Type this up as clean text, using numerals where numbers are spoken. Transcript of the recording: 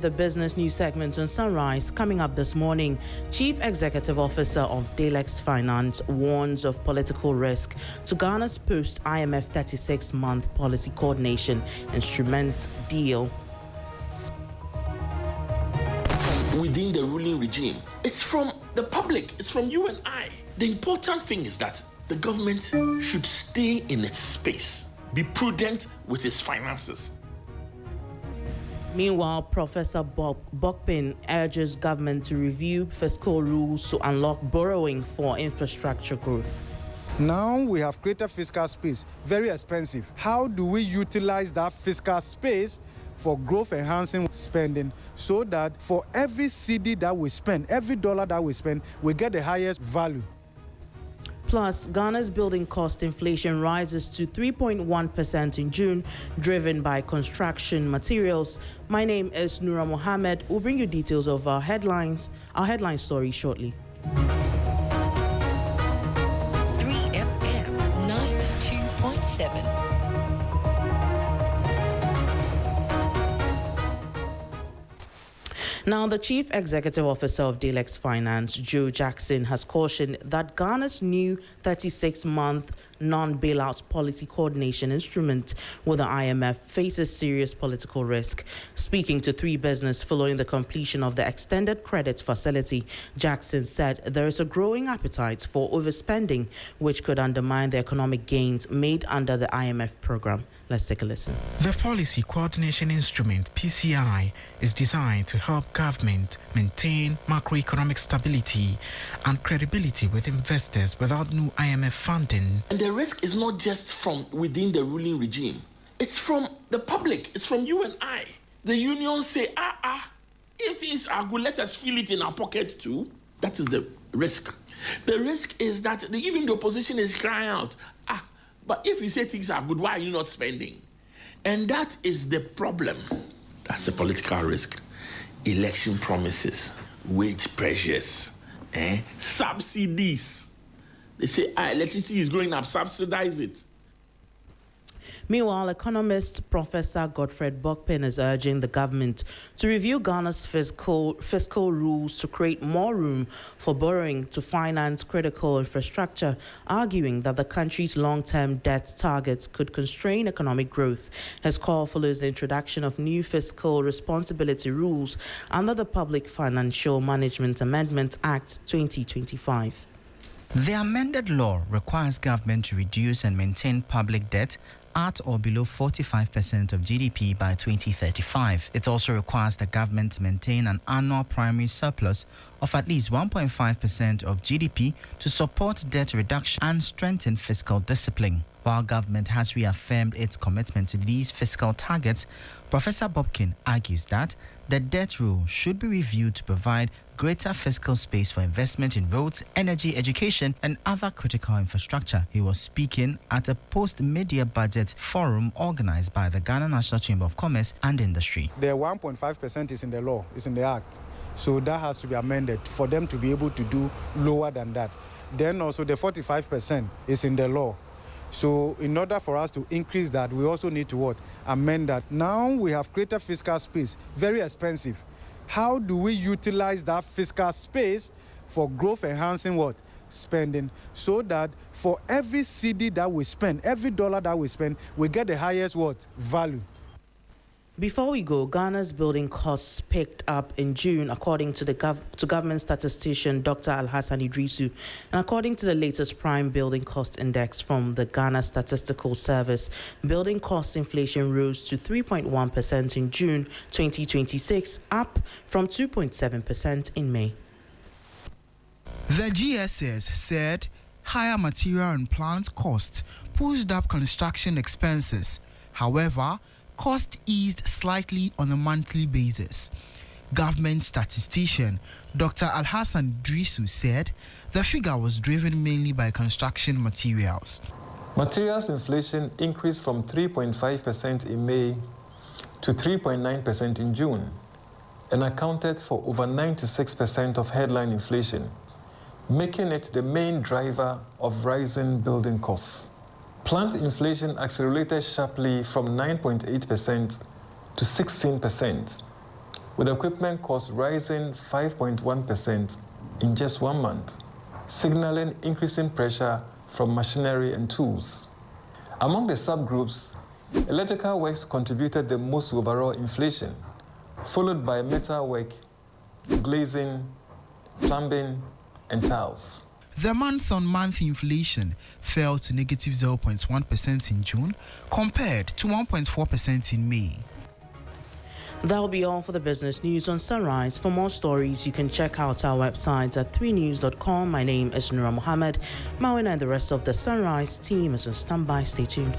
the business news segment on Sunrise. Coming up this morning, Chief Executive Officer of Delex Finance warns of political risk to Ghana's post-IMF 36-month policy coordination instrument deal. Within the ruling regime, it's from the public, it's from you and I. The important thing is that the government should stay in its space, be prudent with its finances. Meanwhile, Professor Bokpin urges government to review fiscal rules to unlock borrowing for infrastructure growth. Now we have created fiscal space, very expensive. How do we utilize that fiscal space for growth-enhancing spending so that for every CD that we spend, every dollar that we spend, we get the highest value? Plus, Ghana's building cost inflation rises to 3.1% in June, driven by construction materials. My name is Noura Mohammed. We'll bring you details of our headline story shortly. 3FM 92.7. Now, the Chief Executive Officer of Delex Finance, Joe Jackson, has cautioned that Ghana's new 36-month non-bailout policy coordination instrument with the IMF faces serious political risk. Speaking to 3 Business following the completion of the extended credit facility, Jackson said there is a growing appetite for overspending, which could undermine the economic gains made under the IMF program. Let's take a listen. The Policy Coordination Instrument, PCI, is designed to help government maintain macroeconomic stability and credibility with investors without new IMF funding. And the risk is not just from within the ruling regime. It's from the public. It's from you and I. The unions say, if things are good, let us feel it in our pocket too. That is the risk. The risk is that even the opposition is crying out, but if you say things are good, why are you not spending? And that is the problem. That's the political risk. Election promises, wage pressures, subsidies. They say electricity is going up, subsidize it. Meanwhile, economist Professor Godfred Bokpin is urging the government to review Ghana's fiscal rules to create more room for borrowing to finance critical infrastructure, arguing that the country's long-term debt targets could constrain economic growth. His call follows the introduction of new fiscal responsibility rules under the Public Financial Management Amendment Act 2025. The amended law requires government to reduce and maintain public debt at or below 45% of GDP by 2035. It also requires the government to maintain an annual primary surplus of at least 1.5% of GDP to support debt reduction and strengthen fiscal discipline. While government has reaffirmed its commitment to these fiscal targets, Professor Bokpin argues that the debt rule should be reviewed to provide greater fiscal space for investment in roads, energy, education, and other critical infrastructure. He was speaking at a post-media budget forum organized by the Ghana National Chamber of Commerce and Industry. The 1.5% is in the law, is in the act. So that has to be amended for them to be able to do lower than that. Then also the 45% is in the law. So in order for us to increase that, we also need to amend that. Now we have created fiscal space, very expensive. How do we utilize that fiscal space for growth-enhancing spending so that for every CD that we spend, every dollar that we spend, we get the highest value? Before we go, Ghana's building costs picked up in June, according to the government statistician Dr. Alhassan Idrisu. And according to the latest Prime Building Cost Index from the Ghana Statistical Service, building cost inflation rose to 3.1% in June 2026, up from 2.7% in May. The GSS said higher material and plant costs pushed up construction expenses. However, cost eased slightly on a monthly basis. Government statistician Dr. Alhassan Idrisu said the figure was driven mainly by construction materials. Materials inflation increased from 3.5% in May to 3.9% in June and accounted for over 96% of headline inflation, making it the main driver of rising building costs. Plant inflation accelerated sharply from 9.8% to 16%, with equipment costs rising 5.1% in just 1 month, signaling increasing pressure from machinery and tools. Among the subgroups, electrical works contributed the most to overall inflation, followed by metalwork, glazing, plumbing, and tiles. The month-on-month inflation fell to negative 0.1% in June, compared to 1.4% in May. That'll be all for the business news on Sunrise. For more stories, you can check out our website at 3news.com. My name is Nura Mohammed. Mawina and the rest of the Sunrise team is on standby. Stay tuned.